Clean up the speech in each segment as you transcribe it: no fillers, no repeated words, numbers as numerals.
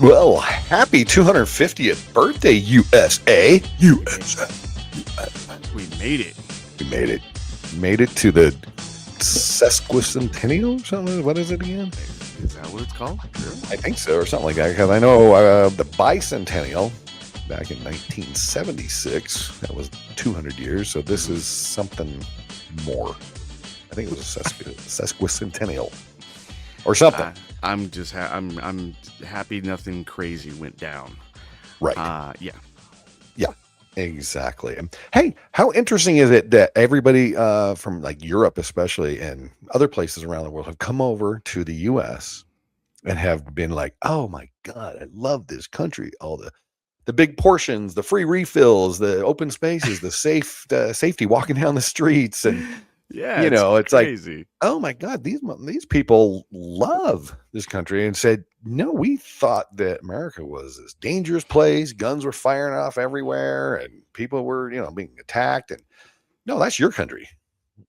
Well, happy 250th birthday, USA. USA. We made it. We made it. Made it to the sesquicentennial or something. What is it again? Is that what it's called? Really? I think so, or something like that. Because I know the bicentennial back in 1976, that was 200 years. So this is something more. I think it was a sesquicentennial or something. I'm just I'm happy nothing crazy went down. Right. Yeah. Yeah, exactly. And hey, how interesting is it that everybody from like Europe, especially, and other places around the world have come over to the US and have been like, oh my God, I love this country. All the big portions, the free refills, the open spaces, the safety walking down the streets, and Yeah, it's it's like, crazy. oh my God, these people love this country, and said, no, we thought that America was this dangerous place. Guns were firing off everywhere, and people were, being attacked. And no, that's your country,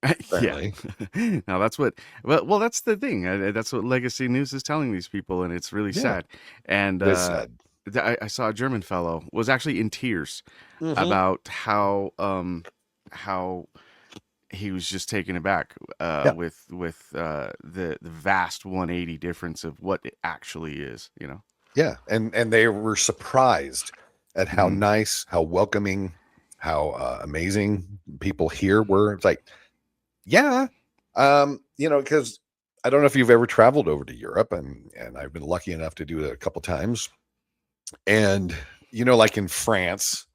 Yeah. apparently. Now that's what. Well, that's the thing. That's what Legacy News is telling these people, and it's really Yeah, sad. And this said. I saw a German fellow was actually in tears Mm-hmm. about how he was just taken aback Yeah, with the vast 180 difference of what it actually is. yeah, and they were surprised at how Hmm. nice, how welcoming, how amazing people here were. It's like, yeah, because I don't know if you've ever traveled over to Europe, and I've been lucky enough to do it a couple times. And like in France,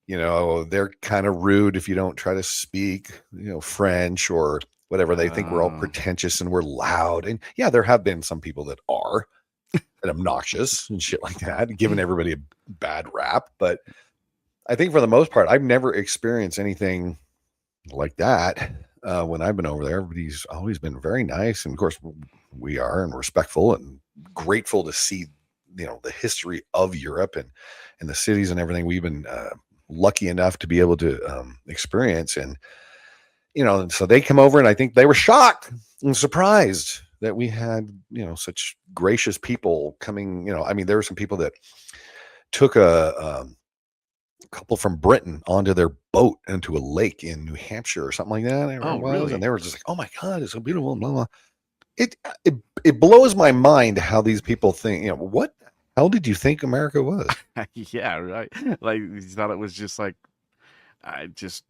they're kind of rude if you don't try to speak, French or whatever. They think we're all Uh, pretentious and we're loud. And yeah, there have been some people that are and obnoxious and shit like that, giving everybody a bad rap. But I think for the most part, I've never experienced anything like that when I've been over there. Everybody's always been very nice, and of course, we are and respectful and grateful to see the history of Europe and the cities and everything we've been lucky enough to be able to experience. And and so they come over, and I think they were shocked and surprised that we had such gracious people coming. I mean, there were some people that took a couple from Britain onto their boat into a lake in New Hampshire or something like that. Whatever it oh, was, and really? they were just like, "Oh my God, it's so beautiful!" Blah, blah. It it it blows my mind how these people think. What? How did you think America was? Yeah, right. Like you thought it was just like just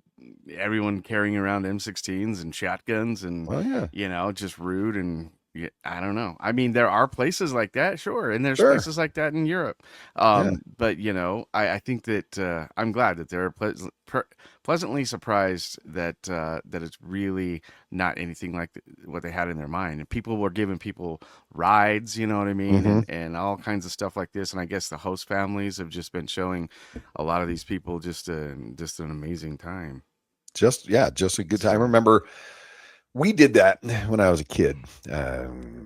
everyone carrying around M16s and shotguns and Well, yeah, just rude and yeah, I don't know. I mean, there are places like that, sure, and there's sure, places like that in Europe. yeah, But I think that I'm glad that they're pleasantly surprised that it's really not anything like what they had in their mind. And people were giving people rides, you know what I mean, hmm and all kinds of stuff like this. And I guess the host families have just been showing a lot of these people just an amazing time. just a good time. I So, remember we did that when I was a kid,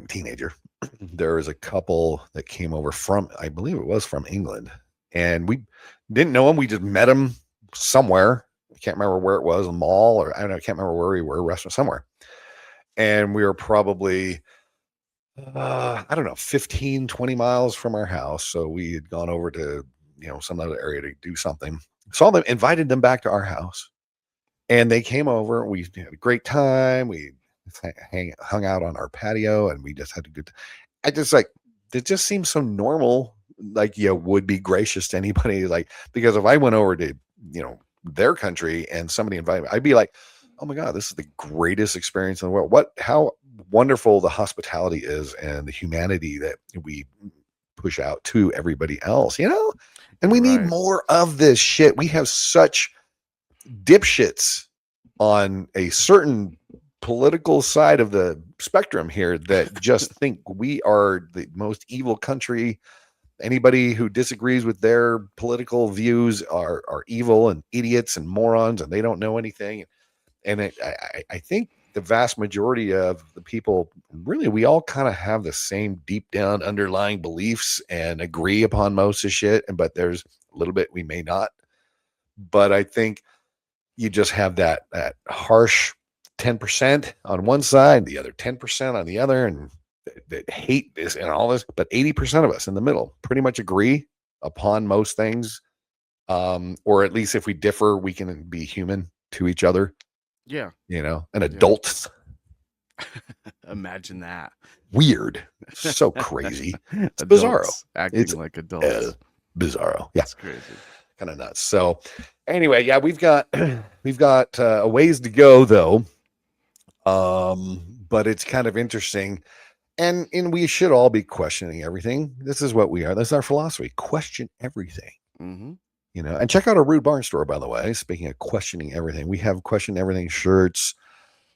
teenager. There was a couple that came over from, I believe it was from England, and we didn't know them. We just met them somewhere. I can't remember where it was, a mall, or I don't know. I can't remember where we were, a restaurant somewhere. And we were probably, I don't know, 15, 20 miles from our house. So we had gone over to, some other area to do something. Saw them, invited them back to our house, and they came over. We had a great time. We hung out on our patio, and we just had a good. I just like it. Just seems so normal. Like you would be gracious to anybody. Like because if I went over to their country and somebody invited me, I'd be like, oh my God, this is the greatest experience in the world. How wonderful the hospitality is and the humanity that we push out to everybody else. And we need right. more of this shit. We have such dipshits on a certain political side of the spectrum here that just think we are the most evil country. Anybody who disagrees with their political views are evil and idiots and morons, and they don't know anything. And I think the vast majority of the people, really, we all kind of have the same deep down underlying beliefs and agree upon most of shit. But there's a little bit we may not. But I think you just have that harsh 10% on one side, the other 10% on the other, and that hate this and all this, but 80% of us in the middle pretty much agree upon most things. Or at least if we differ, we can be human to each other, Yeah. and Yeah. adults. Imagine that. Weird. So crazy. It's bizarro. Adults acting It's like adults. bizarro. Yeah. It's crazy. Kind of nuts. So anyway, yeah, we've got a ways to go though. But it's kind of interesting. And we should all be questioning everything. This is what we are. That's our philosophy. Question everything. Mm-hmm. And check out our Rude Barn store, by the way. Speaking of questioning everything, we have question everything shirts,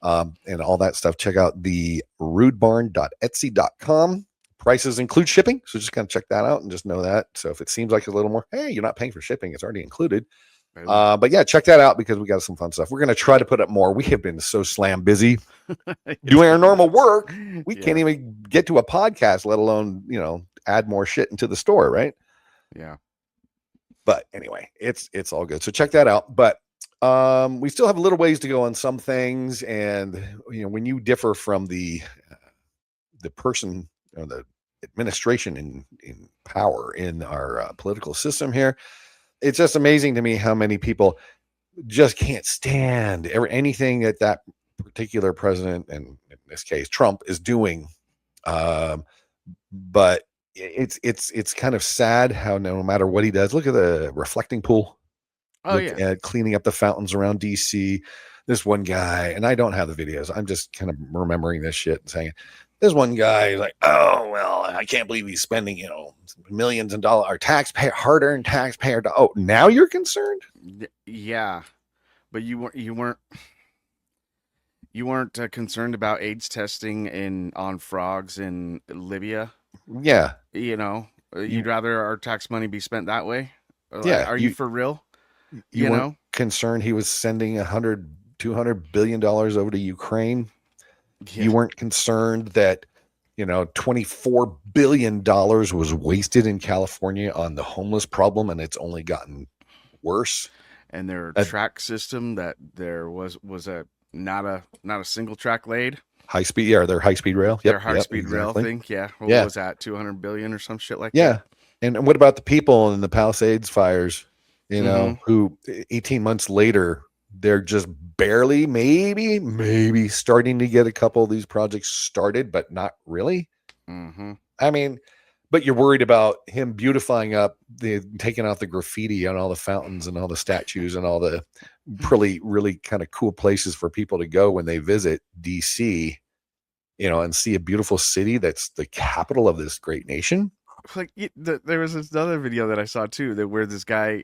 and all that stuff. Check out the rudebarn.etsy.com. Prices include shipping, so just kind of check that out and just know that. So if it seems like a little more, hey, you're not paying for shipping, it's already included. But yeah, check that out because we got some fun stuff. We're going to try to put up more. We have been so slam busy doing our normal work. We can't even get to a podcast, let alone, add more shit into the store, right? Yeah. But anyway, it's all good. So check that out. But we still have a little ways to go on some things. And, when you differ from the person or the administration in power in our political system here, it's just amazing to me how many people just can't stand anything that particular president, and in this case Trump, is doing. But it's kind of sad how no matter what he does, look at the reflecting pool. Look at cleaning up the fountains around DC. This one guy, and I don't have the videos, I'm just kind of remembering this shit and saying, this one guy is like, oh, well, I can't believe he's spending, millions of dollars, our hard-earned taxpayer. Oh, now you're concerned? Yeah, but you weren't concerned about AIDS testing on frogs in Libya. Yeah, you'd rather our tax money be spent that way. Yeah, are you for real? You weren't concerned he was sending $200 billion over to Ukraine. Yeah. You weren't concerned that, $24 billion was wasted in California on the homeless problem, and it's only gotten worse. And their track system, that there was not a single track laid. High speed, their high speed rail. Their high speed rail thing. Yeah. What was that? 200 billion or some shit like that. Yeah. And what about the people in the Palisades fires? Who 18 months later, they're just barely, maybe starting to get a couple of these projects started, but not really. Mm-hmm. I mean, but you're worried about him beautifying up, taking out the graffiti on all the fountains and all the statues and all the really kind of cool places for people to go when they visit DC, and see a beautiful city that's the capital of this great nation. Like there was another video that I saw too, that where this guy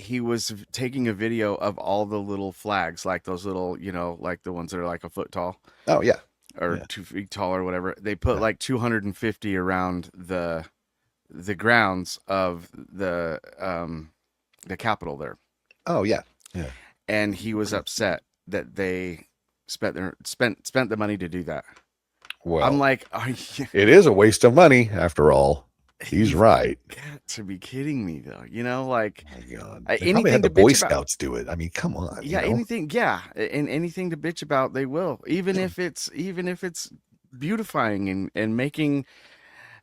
he was taking a video of all the little flags, like those little, like the ones that are like a foot tall. Oh yeah, or 2 feet tall or whatever. They put like 250 around the grounds of the Capitol there. Oh yeah, And he was upset that they spent the money to do my Well, I'm like, it is a waste of money after all. He's right. Got to be kidding me, though. Like, oh my God. They probably had the Boy Scouts do it. I mean, come on. Yeah, anything. Yeah, and anything to bitch about, they will. Even if it's beautifying and making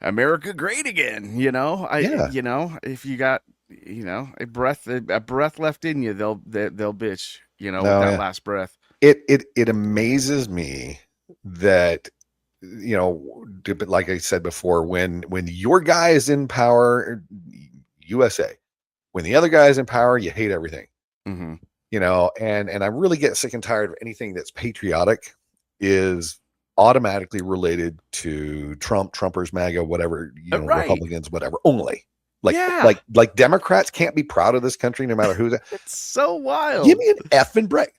America great again. If you got a breath left in you, they'll bitch. With that last breath. It amazes me that, like I said before, when your guy is in power, USA, when the other guy is in power, you hate everything. Mm-hmm. And I really get sick and tired of anything that's patriotic is automatically related to Trump, Trumpers, MAGA, whatever, right. Republicans, whatever, only. Like Democrats can't be proud of this country no matter who's. It's so wild. Give me an effing break.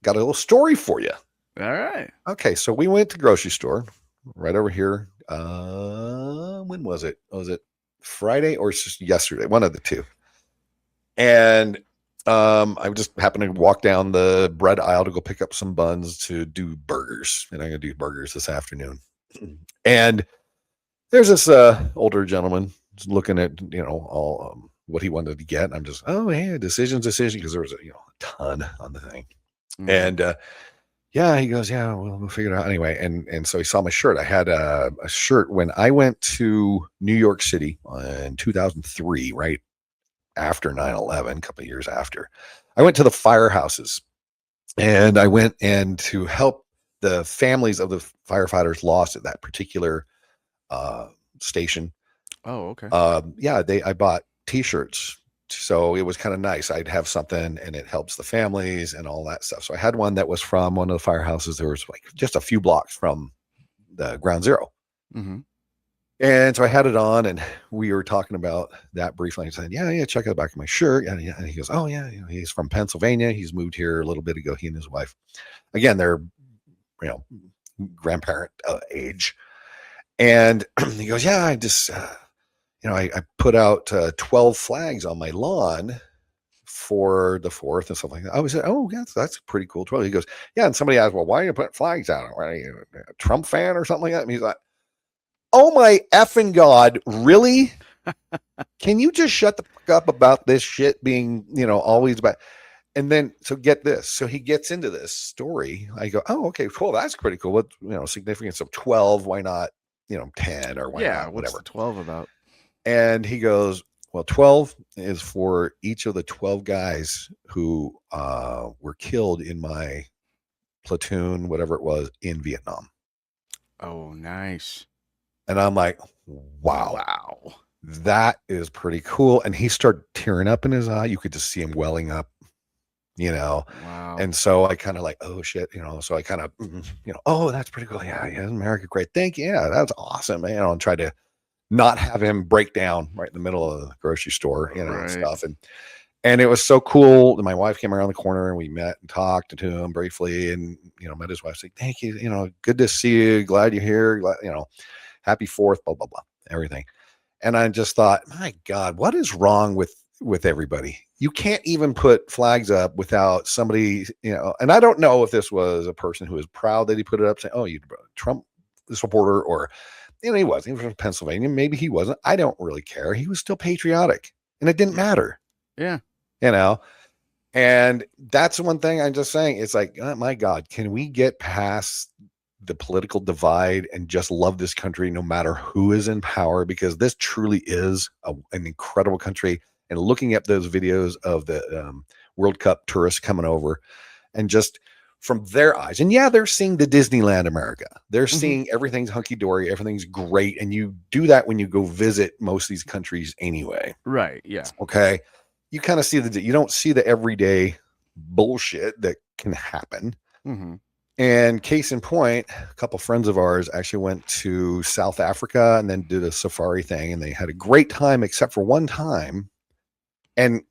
Got a little story for you. All right. Okay, so we went to grocery store right over here. When was it? Was it Friday or just yesterday? One of the two. And I just happened to walk down the bread aisle to go pick up some buns to do burgers. And I'm going to do burgers this afternoon. And there's this older gentleman looking at, all what he wanted to get. I'm just, decision, because there was a ton on the thing. Mm-hmm. And Yeah, he goes, yeah, we'll figure it out anyway. And so he saw my shirt. I had a shirt when I went to New York City in 2003, right after 9/11, a couple of years after. I went to the firehouses and I went and to help the families of the firefighters lost at that particular uh, station. Oh, okay. Yeah, I bought T-shirts, so it was kind of nice. I'd have something, and it helps the families and all that stuff. So I had one that was from one of the firehouses. There was like just a few blocks from the ground zero, Mm-hmm. and so I had it on, and we were talking about that briefly. I said, "Yeah, yeah, check out the back of my shirt." And he goes, "Oh yeah, he's from Pennsylvania. He's moved here a little bit ago. He and his wife. Again, they're you know grandparent age." And he goes, "Yeah, I just." I put out 12 flags on my lawn for the 4th and stuff like that. I was like, oh, that's pretty cool. 12. He goes, yeah. And somebody asked, well, why are you putting flags out? Are you a Trump fan or something like that? And he's like, oh my effing God, really? Can you just shut the fuck up about this shit being, always about. And then, so get this. So he gets into this story. I go, oh, okay, cool. That's pretty cool. What, significance of 12? Why not, 10 or why Yeah. not, What's the whatever. 12 about? And he goes, well, 12 is for each of the 12 guys who were killed in my platoon, whatever it was, in Vietnam. Oh, nice. And I'm like, wow, Wow. that is pretty cool. And he started tearing up in his eye. You could just see him welling up, you know. Wow. And so I kind of like, oh shit, so I kind of, oh, that's pretty cool. Yeah, yeah, America, great. Thank you. Yeah, that's awesome. And tried to not have him break down right in the middle of the grocery store, and Right. stuff. And it was so cool. My wife came around the corner and we met and talked to him briefly, and met his wife. Like, thank you. Good to see you. Glad you're here. Glad, happy 4th. Blah blah blah. Everything. And I just thought, my God, what is wrong with everybody? You can't even put flags up without somebody, And I don't know if this was a person who was proud that he put it up, saying, "Oh, you Trump supporter," or he wasn't. He was from Pennsylvania. Maybe he wasn't. I don't really care. He was still patriotic, and it didn't matter, Yeah. you know. And that's one thing I'm just saying. It's like, oh my God, can we get past the political divide and just love this country no matter who is in power? Because this truly is an incredible country. And looking at those videos of the World Cup tourists coming over, and just from their eyes, and yeah, they're seeing the Disneyland America. They're Mm-hmm. seeing everything's hunky dory, everything's great, and you do that when you go visit most of these countries anyway. Right. Yeah. Okay, you kind of see you don't see the everyday bullshit that can happen. Mm-hmm. And case in point, a couple friends of ours actually went to South Africa and then did a safari thing, and they had a great time, except for one time. And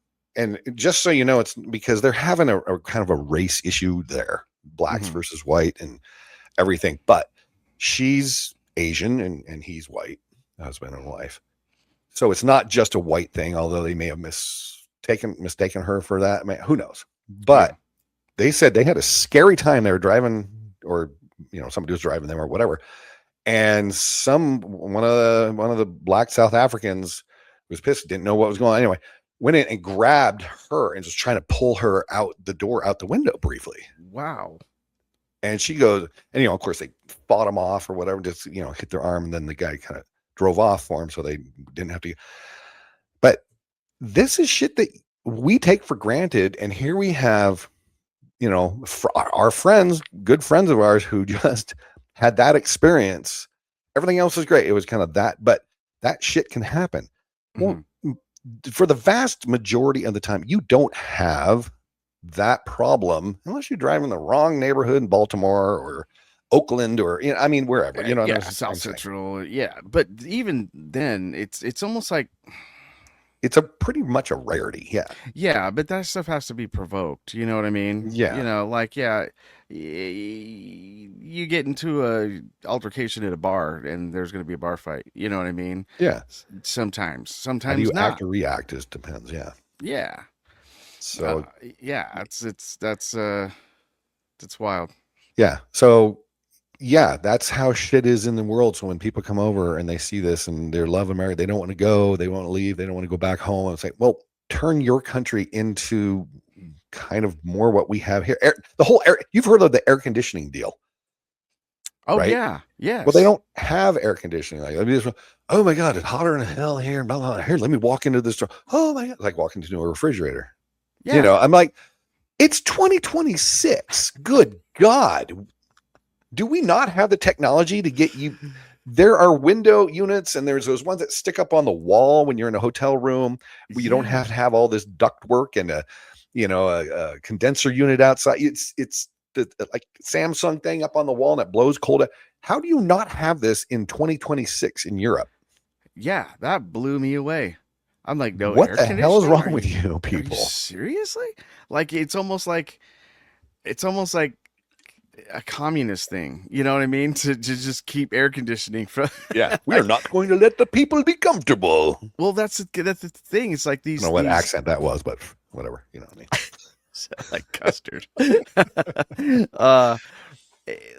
just so you know, it's because they're having a kind of a race issue there, blacks Mm-hmm. versus white and everything. But she's Asian and he's white, husband and wife. So it's not just a white thing, although they may have mistaken her for that. Man, who knows? Yeah. But they said they had a scary time. They were driving, or somebody was driving them or whatever, and one of the black South Africans was pissed, didn't know what was going on. Anyway, went in and grabbed her and was trying to pull her out the door, out the window briefly. Wow. And she goes, and of course they fought him off or whatever, just hit their arm, and then the guy kind of drove off for him, so they didn't have to. But this is shit that we take for granted, and here we have, our friends, good friends of ours, who just had that experience. Everything else was great. It was kind of that, but that shit can happen. Well, Mm-hmm. for the vast majority of the time, you don't have that problem unless you drive in the wrong neighborhood in Baltimore or Oakland or I mean wherever. You know what Yeah. I'm South saying? Central. Yeah. But even then, it's almost like, It's a pretty much a rarity. Yeah, yeah, but that stuff has to be provoked. You know what I mean? yeah, Like, yeah, you get into a altercation at a bar, and there's going to be a bar fight. You know what I mean? yeah. Sometimes, How do sometimes you act not. or react? Is depends. Yeah. Yeah. So Yeah. That's wild. yeah. So yeah, that's how shit is in the world. So when people come over and they see this and they love America, they don't want to go, they want to leave, they don't want to go back home. It's like, well, turn your country into kind of more what we have here. The whole air, you've heard of the air conditioning deal, Oh right? yeah, Well, they yes, don't have air conditioning. Like, I mean, oh my God, it's hotter than hell here. Blah, blah, blah. Here, let me walk into this store. Oh my God, like walking into a refrigerator. yeah, I'm like, it's 2026. Good God. Do we not have the technology to get you? There are window units and there's those ones that stick up on the wall when you're in a hotel room where you don't yeah, have to have all this duct work and a condenser unit outside. It's the like Samsung thing up on the wall and it blows cold. How do you not have this in 2026 in Europe? yeah. That blew me away. I'm like, no What air the hell is conditioning? wrong with you Are you people? seriously? Like it's almost like a communist thing. You know what I mean? To just keep air conditioning from Yeah, we are like. not going to let the people be comfortable. I Well, that's the thing. It's like don't know what these accent that was, but whatever. You know what I mean? like custard. uh,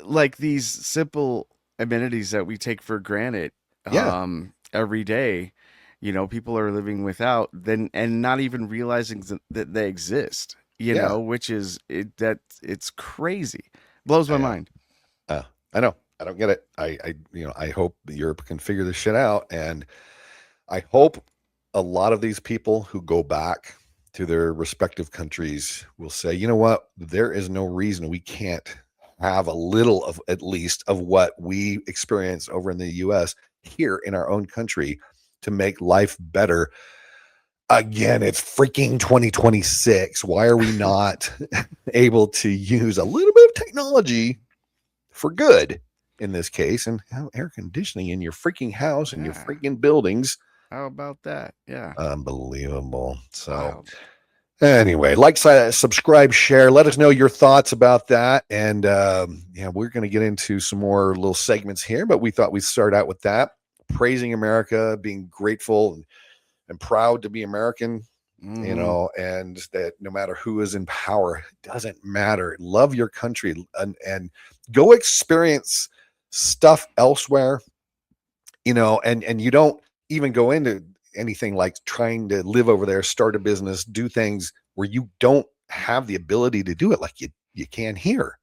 like these simple amenities that we take for granted Yeah, every day. People are living without then and not even realizing that they exist. yeah. Which is that it's crazy. Blows my I mind. Uh, I know. I don't get it. I hope Europe can figure this shit out, and I hope a lot of these people who go back to their respective countries will say, you know what, there is no reason we can't have a little of at least of what we experience over in the U.S. here in our own country to make life better. Again, it's freaking 2026. Why are we not able to use a little bit of technology for good in this case and have air conditioning in your freaking house and your Yeah. freaking buildings? How about that? Yeah. Unbelievable. So Wild. anyway, like, subscribe, share, let us know your thoughts about that. And yeah, we're going to get into some more little segments here, but we thought we'd start out with that, praising America, being grateful and proud to be American, Mm-hmm. and that no matter who is in power, it doesn't matter. Love your country and go experience stuff elsewhere, and you don't even go into anything like trying to live over there, start a business, do things where you don't have the ability to do it like you can here,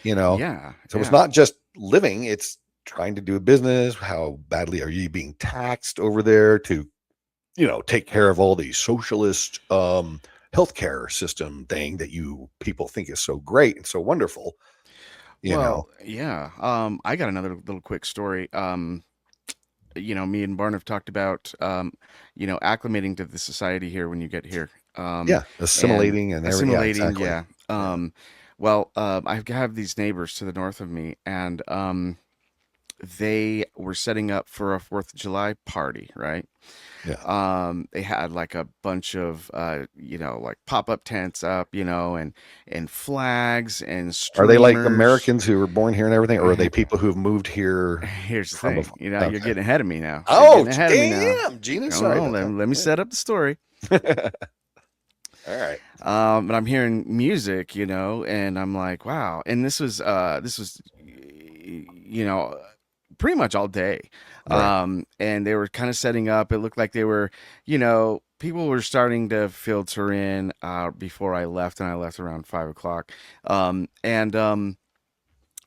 you know. Yeah. So it's Yeah. not just living, it's trying to do a business. How badly are you being taxed over there to take care of all the socialist healthcare system thing that you people think is so great and so wonderful, you know. Well, yeah. I got another little quick story. Me and Barn have talked about, acclimating to the society here when you get here, Yeah, and assimilating and every yeah, assimilating. exactly. Yeah. Yeah. I have these neighbors to the north of me, and they were setting up for a Fourth of July party, right? Yeah. They had like a bunch of, like pop-up tents up, and flags and Are they like streamers. Americans who were born here and everything, or are they people who've moved here Here's the from thing, before? you're Okay. getting ahead of me now. You're Oh, getting ahead of me now. damn, Gina. No, Sorry no, about let me that. set up the story. Yeah. All right. But I'm hearing music, and I'm like, wow. And this was, pretty much all day. Right. And they were kind of setting up. It looked like they were, people were starting to filter in before I left, and I left around 5 o'clock. And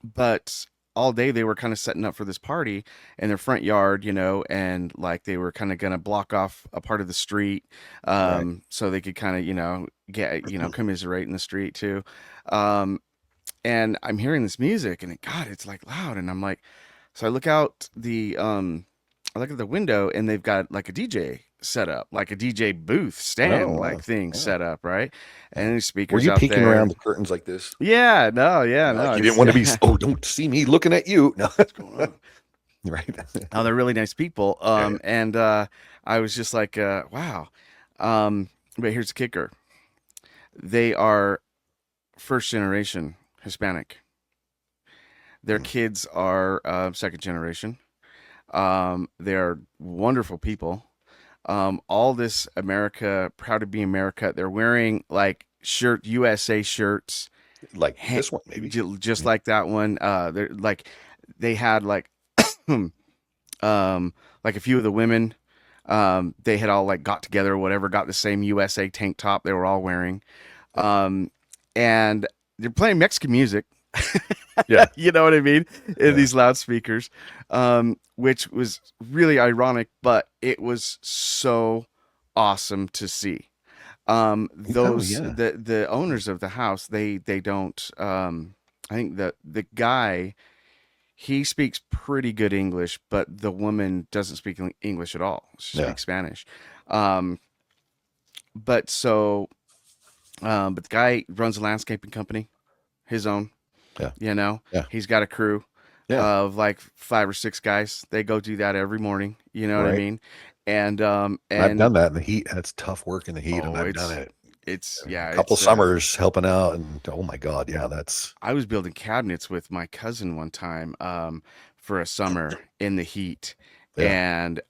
But all day they were kind of setting up for this party in their front yard, and like they were kind of gonna block off a part of the street, Right. so they could kind of, get, commiserate in the street too. Um, and I'm hearing this music, and God, it's like loud, and I'm like, so I look at the window, and they've got like a DJ set up, like a DJ booth Oh, stand wow. like thing Yeah. set up, right? Yeah. And there's Were speakers you out peeking there. around the curtains like this? Yeah, no, yeah, no, Like you didn't it's want to be, oh, don't see me looking at you. No. what's going on? Right. Oh, they're really nice people. Yeah, yeah. And I was just like, wow. But here's the kicker: they are first generation Hispanic. Their Mm. kids are second generation. They're wonderful people. All this America, proud to be America. They're wearing like USA shirts, Like ha- this one, maybe. just Yeah. like that one. They're like they had um, like a few of the women, they had all like got together or whatever, got the same USA tank top they were all wearing. um, and they're playing Mexican music. Yeah. You know what I mean? In Yeah. these loudspeakers, which was really ironic, but it was so awesome to see. Oh Those yeah. the owners of the house, they don't. I think the guy, he speaks pretty good English, but the woman doesn't speak English at all. She Yeah. speaks Spanish. Um, but so, but the guy runs a landscaping company, his own. Yeah. You know, Yeah. he's got a crew Yeah. of like 5 or 6 guys. They go do that every morning. You know what I Right. mean? And I've done And that in the heat. That's tough work in the heat, and oh, I've done it it's a yeah, couple it's summers helping out. And oh my God, yeah, that's I was building cabinets with my cousin one time, for a summer in the heat. yeah. And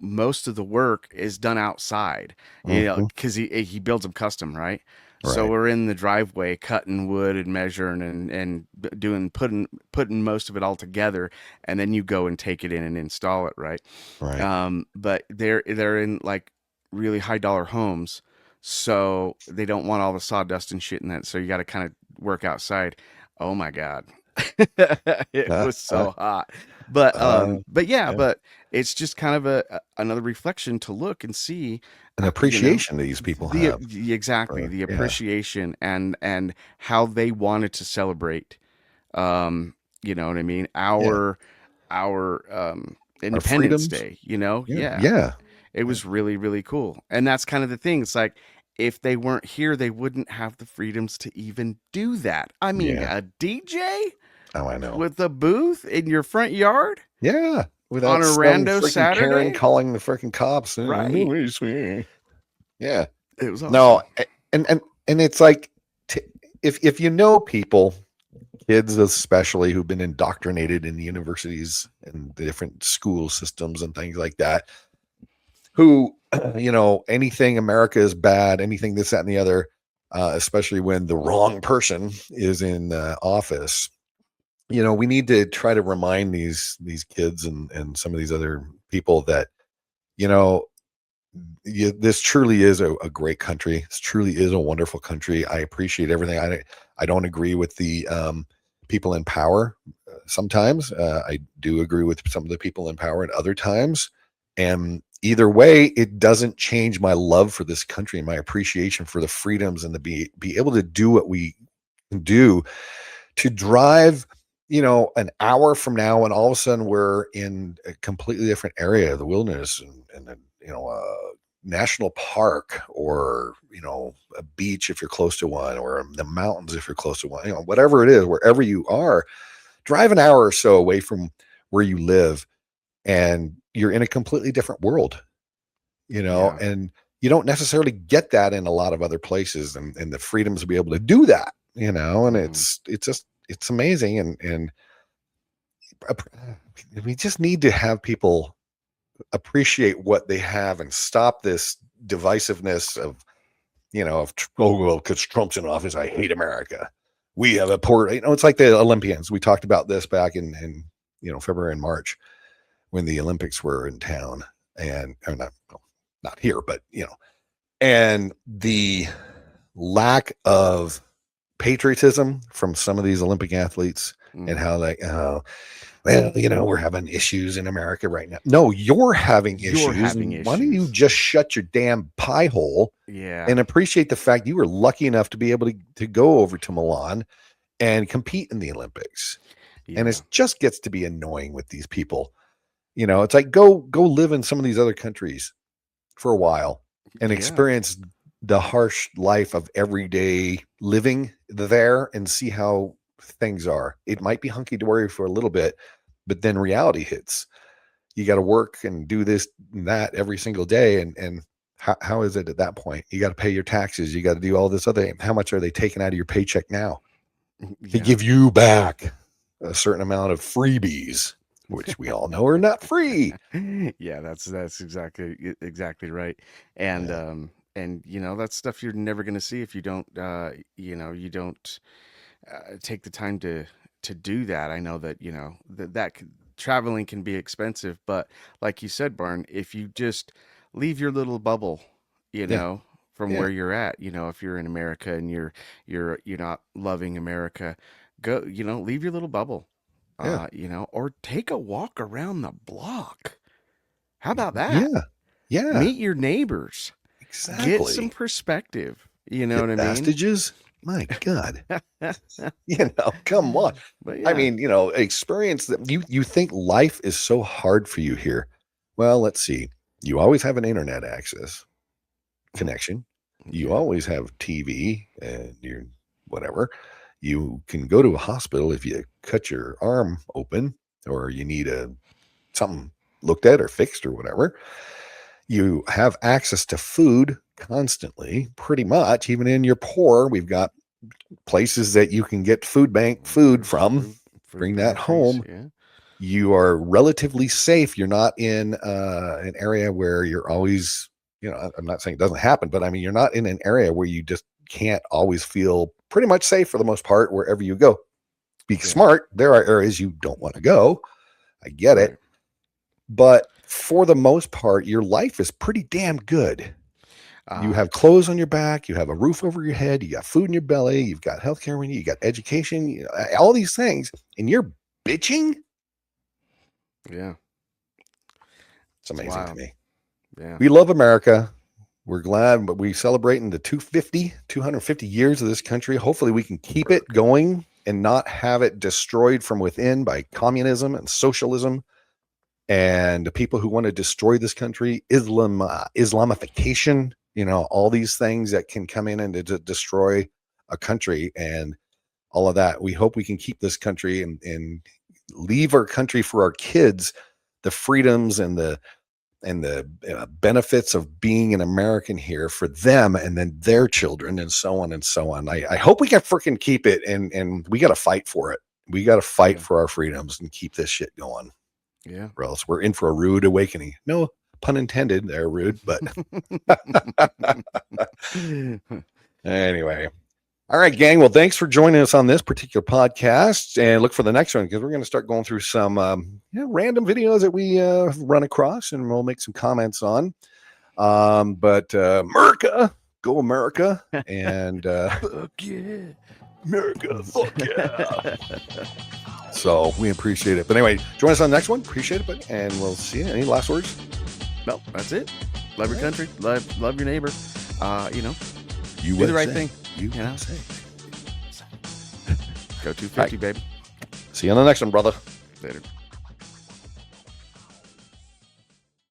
most of the work is done outside, you know, Hmm. because he builds them custom, right? So Right. we're in the driveway cutting wood and measuring and doing putting most of it all together, and then you go and take it in and install it, right? Right. But they're in like really high dollar homes, so they don't want all the sawdust and shit in that. So you got to kind of work outside. Oh my God. It Uh, was uh, so hot. uh, But yeah, yeah. but it's just kind of another reflection to look and see, An you know, appreciation these people have exactly for, the yeah. appreciation and how they wanted to celebrate. Um, you know what I mean? Yeah. Our Our Independence freedoms. Day, you know? Yeah. Yeah. Yeah. It Yeah. was really, really cool. And that's kind of the thing. It's like if they weren't here, they wouldn't have the freedoms to even do that. I mean, Yeah. a DJ Oh, I know. with a booth in your front yard Yeah. on Without a some rando freaking Karen Saturday? calling the freaking cops. Right. Yeah. It was No, awesome. and it's like t if you know people, kids especially who've been indoctrinated in the universities and the different school systems and things like that, who anything America is bad, anything this, that, and the other, especially when the wrong person is in office. We need to try to remind these kids and some of these other people that you know this truly is a great country. This truly is a wonderful country. I appreciate everything. I don't agree with the people in power. Sometimes I do agree with some of the people in power at other times. And either way, it doesn't change my love for this country and my appreciation for the freedoms and to be able to do what we can do to drive an hour from now and all of a sudden we're in a completely different area of the wilderness and a national park or a beach if you're close to one or the mountains if you're close to one, whatever it is, wherever you are, drive an hour or so away from where you live and you're in a completely different world, Yeah. and you don't necessarily get that in a lot of other places, and the freedoms to be able to do that, and Hmm. it's amazing, and we just need to have people appreciate what they have and stop this divisiveness of oh well, because Trump's in office, I hate America. We have a poor, it's like the Olympians. We talked about this back in February and March when the Olympics were in town, and or not, well, not here, but and the lack of patriotism from some of these Olympic athletes and Hmm. how they, well, we're having issues in America right now. No, you're having You're issues. having And why don't you issues. just shut your damn pie hole Yeah. and appreciate the fact you were lucky enough to be able to go over to Milan and compete in the Olympics? And Yeah. it just gets to be annoying with these people. It's like go live in some of these other countries for a while and Yeah. experience the harsh life of everyday living there and see how things are. It might be hunky dory for a little bit, but then reality hits. You got to work and do this and that every single day. And how is it at that point? You got to pay your taxes. You got to do all this other. How much are they taking out of your paycheck now to Yeah. give you back a certain amount of freebies, which we all know are not free? Yeah, that's exactly right. And Yeah. and that's stuff you're never going to see if you don't you don't take the time to do that. I know that traveling can be expensive, but like you said, Barn, if you just leave your little bubble, you Yeah. know, from Yeah. where you're at. If you're in America and you're not loving America, go, leave your little bubble, Yeah. or take a walk around the block. How about that? Yeah. Yeah. Meet your neighbors, get some Exactly. perspective. You know what Get I mean? bastages. My God. Come on. But I yeah, mean, experience that you think life is so hard for you here. Well, let's see. You always have an internet access connection. You yeah, always have TV and your whatever. You can go to a hospital if you cut your arm open or you need something looked at or fixed or whatever. You have access to food constantly, pretty much. Even in your poor, we've got places that you can get food bank food there's from, food bring that pantries. home. Yeah, You are relatively safe. You're not in an area where you're always, I'm not saying it doesn't happen, but I mean, you're not in an area where you just can't always feel pretty much safe for the most part wherever you go. Be yeah, smart. There are areas you don't want to go. I get it. right. But for the most part, your life is pretty damn good. You Uh, have clothes on your back, you have a roof over your head, you got food in your belly, you've got healthcare when you got education, all these things, and you're bitching. yeah, It's it's amazing to wild. me. Yeah, We love America. We're glad, but we celebrating the 250 years of this country. Hopefully we can keep it going and not have it destroyed from within by communism and socialism and the people who want to destroy this country, Islamification, all these things that can come in and to destroy a country and all of that. We hope we can keep this country and leave our country for our kids, the freedoms and the benefits of being an American here for them and then their children and so on and so on. I hope we can freaking keep it and we got to fight for it. We got to fight yeah, for our freedoms and keep this shit going yeah. or else we're in for a rude awakening. No pun intended there, rude, but anyway. All right, gang. Well, thanks for joining us on this particular podcast and look for the next one because we're going to start going through some random videos that we run across and we'll make some comments on. But Merica, go America, and Fuck yeah. America, fuck yeah. So we appreciate it. But anyway, join us on the next one. Appreciate it, buddy. And we'll see you. Any last words? No, that's it. Love your country. Love your neighbor. You Do the right thing. You know? say. Go 250, baby. See you on the next one, brother. Later.